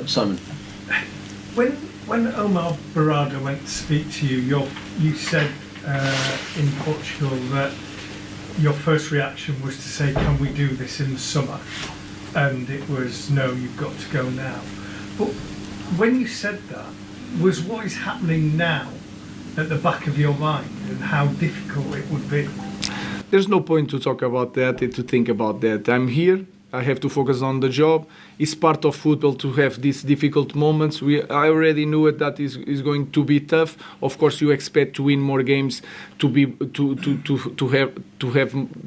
Simon. When Omar Barada went to speak to you, you said in Portugal that your first reaction was to say, can we do this in the summer? And it was, no, you've got to go now. But when you said that, was what is happening now at the back of your mind and how difficult it would be? There's no point to talk about that, to think about that. I'm here. I have to focus on the job. It's part of football to have these difficult moments. I already knew it that is going to be tough. Of course, you expect to win more games, to have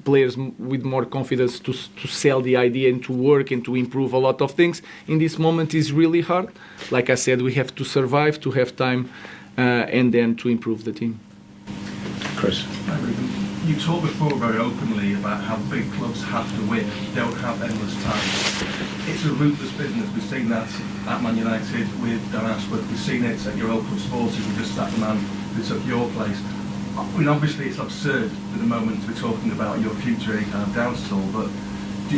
players with more confidence to sell the idea and to work and to improve a lot of things. In this moment, is really hard. Like I said, we have to survive, to have time, and then to improve the team. Chris. You talked before very openly about how big clubs have to win. You don't have endless time. It's a ruthless business. We've seen that at Man United with Dan Ashworth. We've seen it at your old club Sporting. We just sacked the man who took your place. I mean, obviously it's absurd at the moment to be talking about your future any kind of downfall, but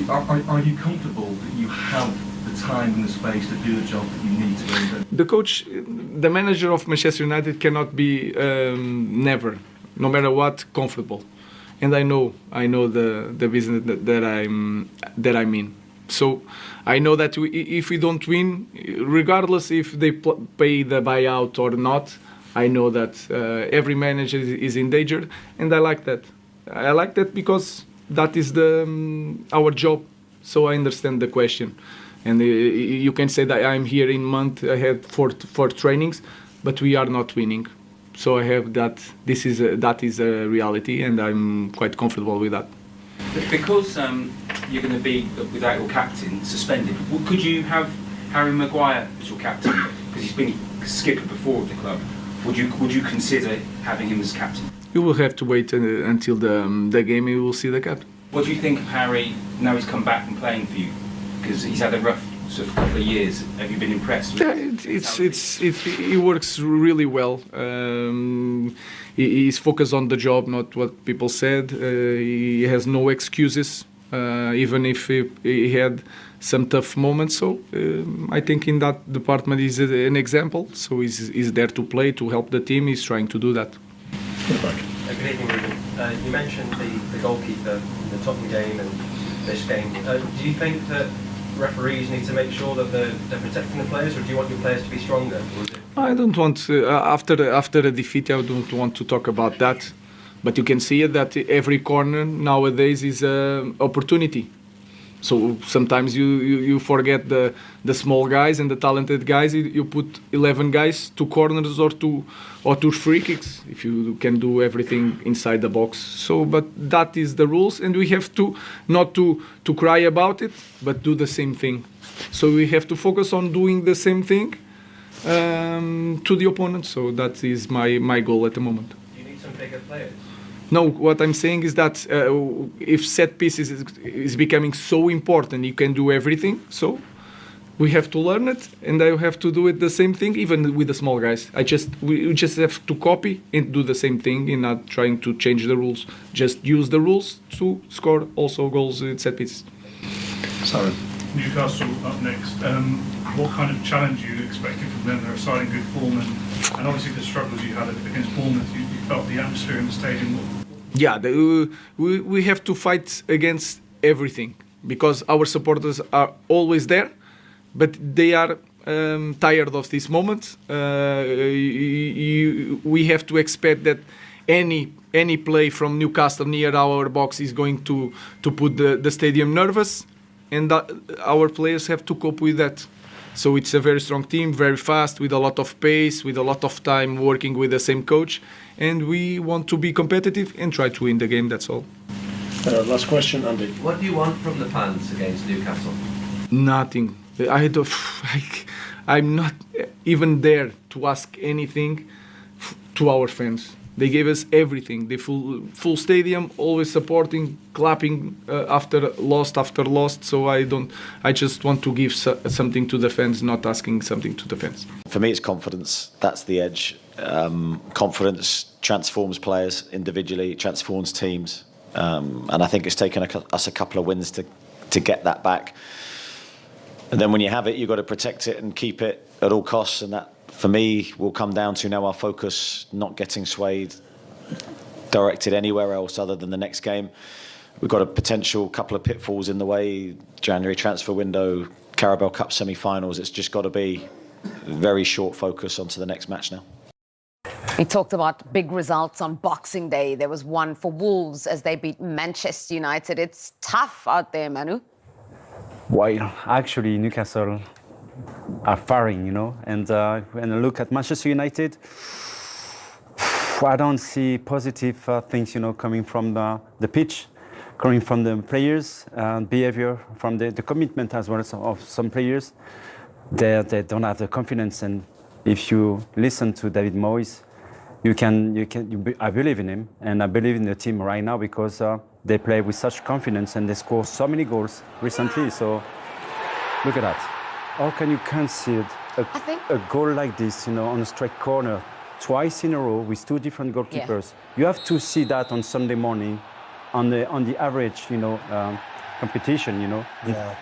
are you comfortable that you have the time and the space to do the job that you need to do? The coach, the manager of Manchester United cannot be never, no matter what, comfortable. And I know the business that I'm in. So I know that if we don't win, regardless if they pay the buyout or not, I know that every manager is in danger, and I like that. I like that because that is our job. So I understand the question, and you can say that I'm here in month. I had four trainings, but we are not winning. So I have that. That is a reality, and I'm quite comfortable with that. Because you're going to be without your captain suspended, could you have Harry Maguire as your captain? Because he's been skipper before of the club. Would you consider having him as captain? You will have to wait until the game. You will see the captain. What do you think of Harry now he's come back and playing for you? Because he's had a rough sort of couple of years. Have you been impressed with he works really well. He's focused on the job, not what people said. He has no excuses, even if he had some tough moments. So I think in that department he's an example. So he's there to play, to help the team. He's trying to do that. Good evening, Ruben. You mentioned the goalkeeper in the Tottenham game and this game. Do you think that referees need to make sure that they're protecting the players, or do you want your players to be stronger? I don't want after a defeat. I don't want to talk about that, but you can see it that every corner nowadays is an opportunity. So sometimes you forget the small guys and the talented guys. You put 11 guys, 2 corners or two free kicks if you can do everything inside the box. So, but that is the rules, and we have to not to cry about it, but do the same thing. So we have to focus on doing the same thing to the opponent. So that is my goal at the moment. You need some bigger players. No, what I'm saying is that if set pieces is becoming so important, you can do everything. So we have to learn it, and I have to do it the same thing, even with the small guys. We just have to copy and do the same thing, and not trying to change the rules. Just use the rules to score also goals in set pieces. Simon. Newcastle up next. What kind of challenge are you expecting from them? They're a side in good form, and obviously the struggles you had against Bournemouth, you felt the atmosphere in the stadium. Yeah, we have to fight against everything, because our supporters are always there, but they are tired of this moment. We have to expect that any play from Newcastle near our box is going to put the stadium nervous, and our players have to cope with that. So it's a very strong team, very fast, with a lot of pace, with a lot of time working with the same coach, and we want to be competitive and try to win the game, that's all. Last question, Andy. What do you want from the fans against Newcastle? Nothing. I'm not even there to ask anything to our fans. They gave us everything. The full stadium, always supporting, clapping after lost. So I just want to give something to the fans, not asking something to the fans. For me, it's confidence. That's the edge. Confidence transforms players individually, transforms teams, and I think it's taken us a couple of wins to get that back. And then when you have it, you've got to protect it and keep it at all costs. And that, for me, will come down to now our focus not getting swayed, directed anywhere else other than the next game. We've got a potential couple of pitfalls in the way, January transfer window, Carabao Cup semi-finals. It's just got to be very short focus onto the next match now. We talked about big results on Boxing Day. There was one for Wolves as they beat Manchester United. It's tough out there, Manu. Well, actually, Newcastle are firing, you know. And when I look at Manchester United, I don't see positive things, you know, coming from the pitch, coming from the players, behavior, from the commitment as well of some players. They don't have the confidence. And if you listen to David Moyes, I believe in him, and I believe in the team right now because they play with such confidence and they score so many goals recently. So look at that. How can you concede a goal like this, you know, on a straight corner twice in a row with two different goalkeepers? Yeah. You have to see that on Sunday morning, on the average, you know, competition, you know. Yeah.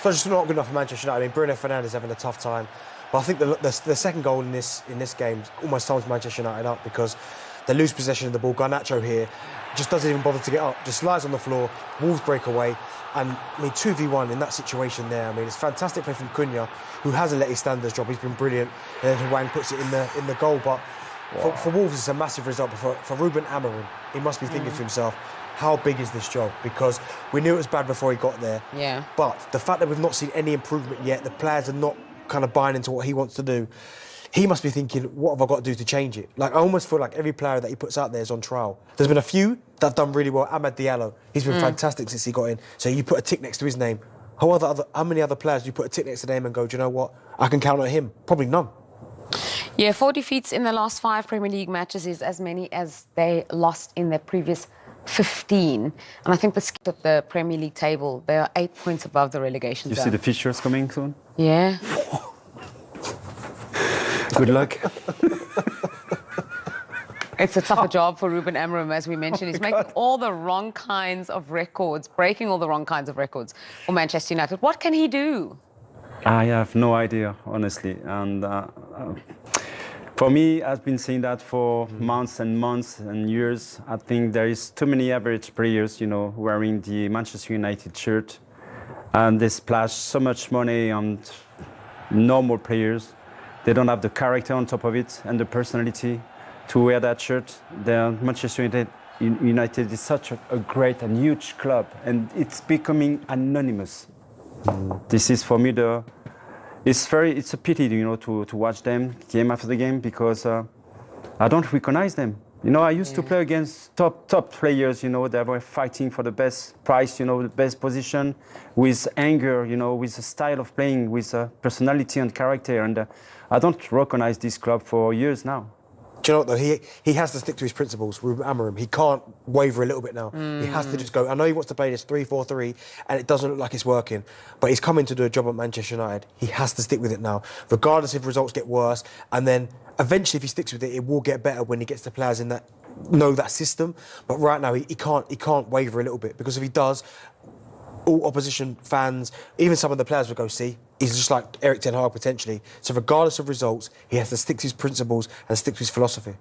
So it's just not good enough for Manchester United. I mean, Bruno Fernandes having a tough time. But I think the second goal in this game almost sums Manchester United up because they lose possession of the ball. Garnacho here just doesn't even bother to get up, just lies on the floor. Wolves break away, and I mean 2v1 in that situation there. I mean it's fantastic play from Cunha, who hasn't let his standards drop. He's been brilliant, and then Hwang puts it in the goal. But for Wolves, it's a massive result. But for Ruben Amorim, he must be thinking to himself, how big is this job? Because we knew it was bad before he got there. Yeah. But the fact that we've not seen any improvement yet, the players are not kind of buying into what he wants to do, he must be thinking, what have I got to do to change it? Like, I almost feel like every player that he puts out there is on trial. There's been a few that have done really well. Amad Diallo, he's been fantastic since he got in. So you put a tick next to his name. How many other players do you put a tick next to their name and go, do you know what? I can count on him. Probably none. Yeah, 4 defeats in the last 5 Premier League matches is as many as they lost in their previous 15. And I think the skip of the Premier League table, they are 8 points above the relegation zone. You see the fixtures coming soon? Yeah. Good luck. It's a tougher job for Ruben Amorim, as we mentioned. He's making all the wrong kinds of records, breaking all the wrong kinds of records for Manchester United. What can he do? I have no idea, honestly. And for me, I've been saying that for months and years. I think there is too many average players, you know, wearing the Manchester United shirt. And they splash so much money on normal players. They don't have the character on top of it and the personality to wear that shirt. The Manchester United is such a great and huge club, and it's becoming anonymous. This is for me it's a pity, you know, to watch them game after the game because I don't recognize them. You know, I used to play against top players, you know, that were fighting for the best price, you know, the best position, with anger, you know, with a style of playing, with personality and character. And I don't recognize this club for years now. Do you know what, though? He has to stick to his principles, Ruben Amorim. He can't waver a little bit now. He has to just go. I know he wants to play this 3-4-3, and it doesn't look like it's working, but he's coming to do a job at Manchester United. He has to stick with it now, regardless if results get worse. And then eventually, if he sticks with it, it will get better when he gets the players in that know that system. But right now, he can't waver a little bit, because if he does, all opposition fans, even some of the players will go, see, he's just like Erik ten Hag potentially. So regardless of results, he has to stick to his principles and stick to his philosophy.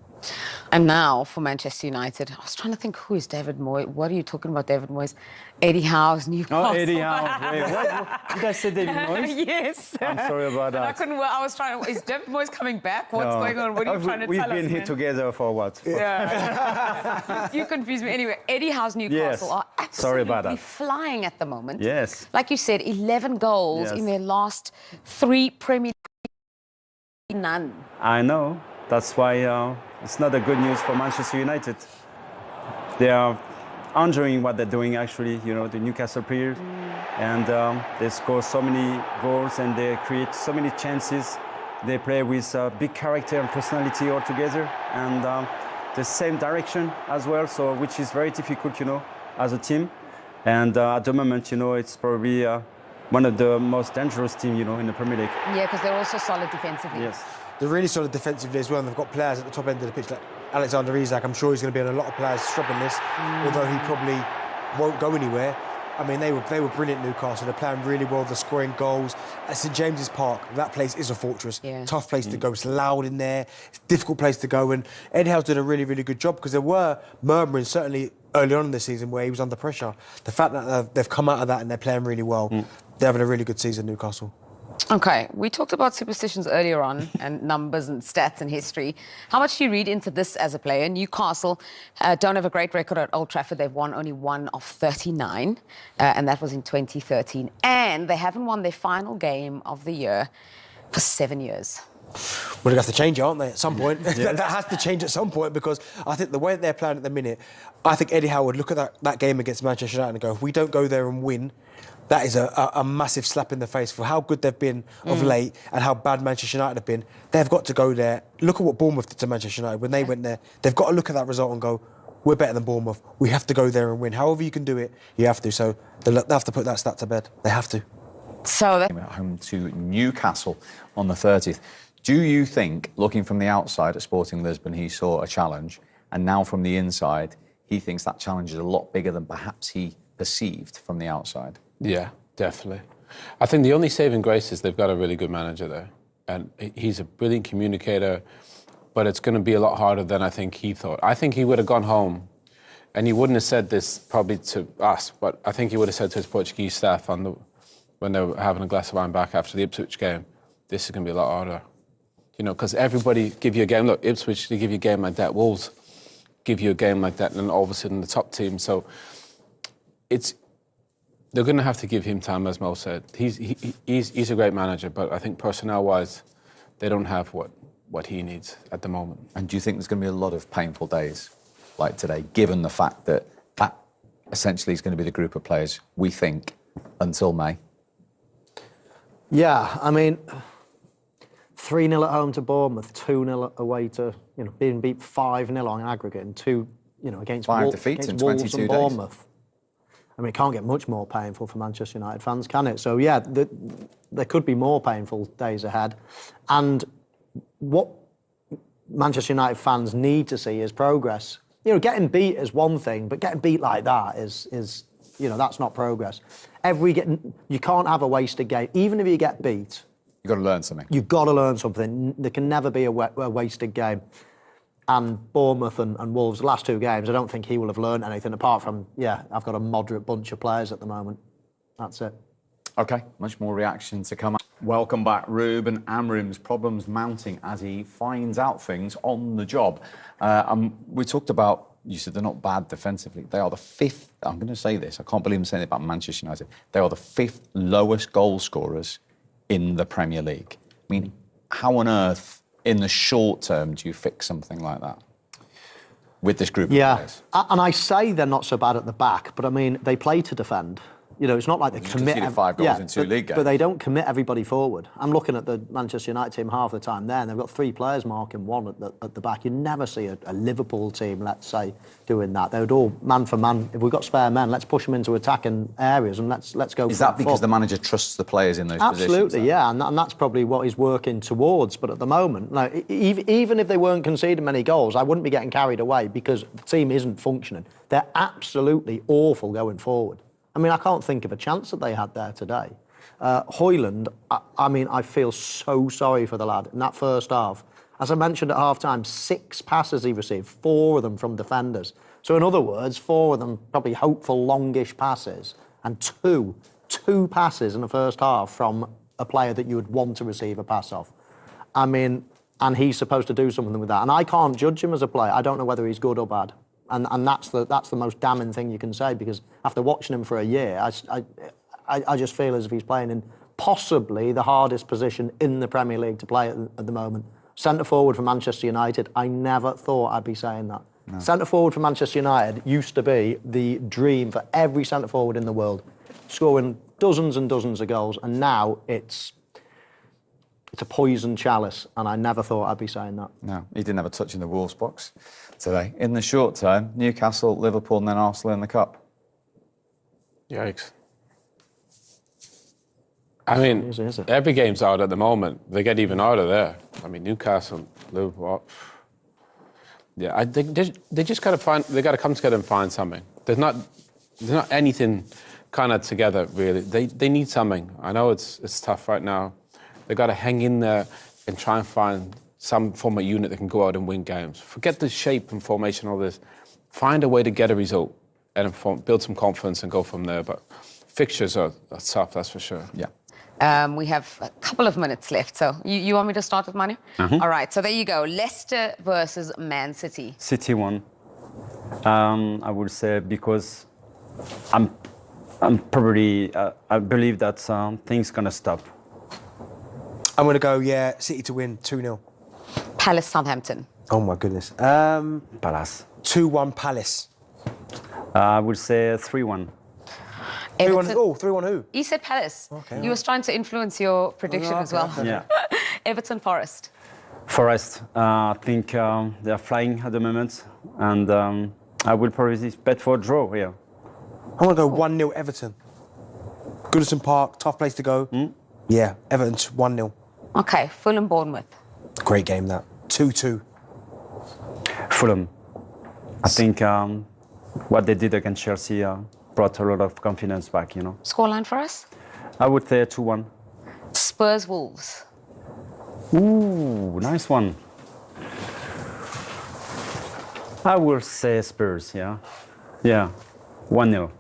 And now for Manchester United, I was trying to think, who is David Moyes? What are you talking about, David Moyes? Eddie Howe's Newcastle. Oh, Eddie Howe. Wait, what? Did I say David Moyes? Yes. I'm sorry about that. I was trying to, is David Moyes coming back? What's going on? What are you trying to tell us? We've been here together for what? Yeah. You confuse me. Anyway, Eddie Howe's Newcastle are absolutely flying at the moment. Yes. Like you said, 11 goals in their last 3 Premier League, none. I know. That's why it's not a good news for Manchester United. They are enjoying what they're doing, actually, you know, the Newcastle players. And they score so many goals and they create so many chances. They play with big character and personality all together, and the same direction as well, so which is very difficult, you know, as a team. And at the moment, you know, it's probably one of the most dangerous teams, you know, in the Premier League. Yeah, because they're also solid defensively. Yes. They're really solid defensively as well, and they've got players at the top end of the pitch like Alexander Isak. I'm sure he's going to be on a lot of players' stop in this, although he probably won't go anywhere. I mean, they were brilliant, Newcastle. They're playing really well. They're scoring goals. At St James's Park, that place is a fortress. Yeah. Tough place to go. It's loud in there. It's a difficult place to go. And Eddie Howe's did a really, really good job because there were murmurings, certainly early on in the season, where he was under pressure. The fact that they've come out of that and they're playing really well, they're having a really good season, Newcastle. Okay, we talked about superstitions earlier on and numbers and stats and history. How much do you read into this as a player? Newcastle don't have a great record at Old Trafford. They've won only 1 of 39, and that was in 2013. And they haven't won their final game of the year for 7 years. Well, they have to change it, aren't they, at some point? That has to change at some point because I think the way that they're playing at the minute, I think Eddie Howe would look at that game against Manchester United and go, if we don't go there and win, that is a massive slap in the face for how good they've been of late and how bad Manchester United have been. They've got to go there. Look at what Bournemouth did to Manchester United when they went there. They've got to look at that result and go, we're better than Bournemouth. We have to go there and win. However you can do it, you have to. So they have to put that stat to bed. They have to. So At home to Newcastle on the 30th. Do you think, looking from the outside at Sporting Lisbon, he saw a challenge, and now from the inside, he thinks that challenge is a lot bigger than perhaps he perceived from the outside? Yeah, definitely. I think the only saving grace is they've got a really good manager there. And he's a brilliant communicator, but it's going to be a lot harder than I think he thought. I think he would have gone home, and he wouldn't have said this probably to us, but I think he would have said to his Portuguese staff when they were having a glass of wine back after the Ipswich game, this is going to be a lot harder. You know, because everybody give you a game. Look, Ipswich, they give you a game like that. Wolves give you a game like that, and then all of a sudden the top team. So they're going to have to give him time, as Mo said. He's a great manager, but I think personnel-wise, they don't have what he needs at the moment. And do you think there's going to be a lot of painful days like today, given the fact that essentially is going to be the group of players we think until May? Yeah, I mean, 3-0 at home to Bournemouth, 2-0 away to, being beat 5-0 on aggregate and against Five defeats in Wolves 22 and days. Bournemouth. I mean, it can't get much more painful for Manchester United fans, can it? So, yeah, there could be more painful days ahead. And what Manchester United fans need to see is progress. Getting beat is one thing, but getting beat like that is that's not progress. You can't have a wasted game. Even if you get beat, You've got to learn something. you've got to learn something. There can never be a wasted game. And Bournemouth and Wolves, the last 2 games, I don't think he will have learned anything apart from, I've got a moderate bunch of players at the moment. That's it. OK, much more reaction to come. Welcome back, Ruben Amorims. Problems mounting as he finds out things on the job. We talked about, you said they're not bad defensively. They are the 5th, I'm going to say this, I can't believe I'm saying it about Manchester United. They are the 5th lowest goal scorers in the Premier League. I mean, how on earth, in the short term, do you fix something like that with this group of players? And I say they're not so bad at the back, but I mean, they play to defend. It's not like they commit. Conceded 5 goals in 2 league games. But they don't commit everybody forward. I'm looking at the Manchester United team half the time there, and they've got 3 players marking 1 at the back. You never see a Liverpool team, let's say, doing that. They would all, man for man, if we've got spare men, let's push them into attacking areas and let's go. Is that because the manager trusts the players in those positions? Absolutely, yeah, and that's probably what he's working towards. But at the moment, even if they weren't conceding many goals, I wouldn't be getting carried away because the team isn't functioning. They're absolutely awful going forward. I mean, I can't think of a chance that they had there today. Højlund, I feel so sorry for the lad in that first half. As I mentioned at half-time, 6 passes he received, 4 of them from defenders. So in other words, 4 of them probably hopeful longish passes, and two passes in the first half from a player that you would want to receive a pass off. I mean, and he's supposed to do something with that. And I can't judge him as a player. I don't know whether he's good or bad. And that's the most damning thing you can say, because after watching him for a year, I just feel as if he's playing in possibly the hardest position in the Premier League to play at the moment. Centre forward for Manchester United, I never thought I'd be saying that. No. Centre forward for Manchester United used to be the dream for every centre forward in the world, scoring dozens and dozens of goals, and now it's a poison chalice, and I never thought I'd be saying that. No, he didn't have a touch in the Wolves box today. In the short term, Newcastle, Liverpool and then Arsenal in the Cup. Yikes. I mean, every game's out at the moment. They get even harder there. I mean, Newcastle, Liverpool. Yeah, they just got to come together and find something. There's not anything kind of together, really. They need something. I know it's tough right now. They got to hang in there and try and find some form of unit that can go out and win games. Forget the shape and formation, all this. Find a way to get a result and build some confidence and go from there. But fixtures are tough, that's for sure. Yeah. We have a couple of minutes left, so you want me to start with Manu? All right, so there you go. Leicester versus Man City. City won. I would say because I'm probably I believe that things gonna stop. I'm going to go, City to win 2-0. Palace Southampton. Oh, my goodness. Palace. 2-1 Palace. I would say 3-1. 3-1 who? 3-1 who? He said Palace. Okay. You was trying to influence your prediction as well. Yeah. Everton Forest. Forest. I think they are flying at the moment, and I will probably bet for a draw here. I'm going to go 1-0 Everton. Goodison Park, tough place to go. Yeah, Everton 1-0. Okay, Fulham Bournemouth. Great game, that. 2-2. Fulham. I think what they did against Chelsea brought a lot of confidence back, you know. Scoreline for us? I would say 2-1. Spurs Wolves. Ooh, nice one. I will say Spurs, yeah. Yeah, 1-0.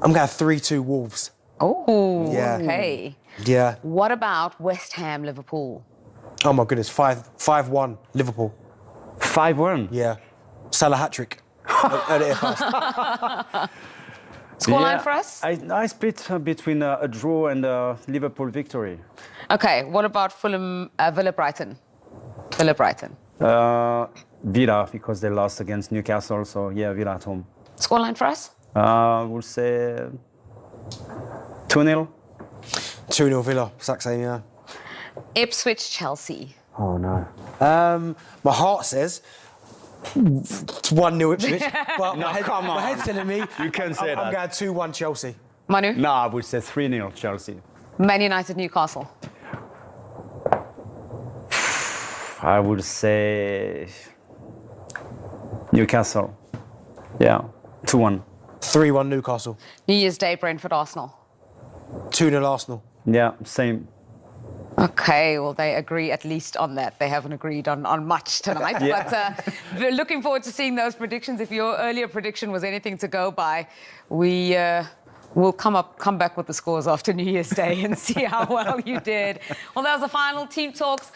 I'm going to 3-2 Wolves. Oh, Yeah. okay. Yeah. What about West Ham Liverpool? Oh, my goodness. 5-1 Liverpool. 5-1? Yeah. Salah hat-trick. Heard it here first. Scoreline for us? I split between a draw and a Liverpool victory. Okay, what about Fulham Villa Brighton? Villa Brighton. Villa, because they lost against Newcastle, so yeah, Villa at home. Scoreline for us? We'll say 2-0. 2-0 Villa. Exact same, yeah. Ipswich Chelsea. Oh, no. My heart says 1-0 Ipswich, but No, my come on. head's telling me You can say I'm that. going 2-1 Chelsea. Manu? No, I would say 3-0 Chelsea. Man United Newcastle. I would say Newcastle. Yeah, 2-1. 3-1 Newcastle. New Year's Day Brentford Arsenal. 2-0 Arsenal. Yeah, same. Okay, well, they agree at least on that. They haven't agreed on much tonight. But we're looking forward to seeing those predictions. If your earlier prediction was anything to go by, we'll come back with the scores after New Year's Day and see how well you did. Well, that was the final Team Talks.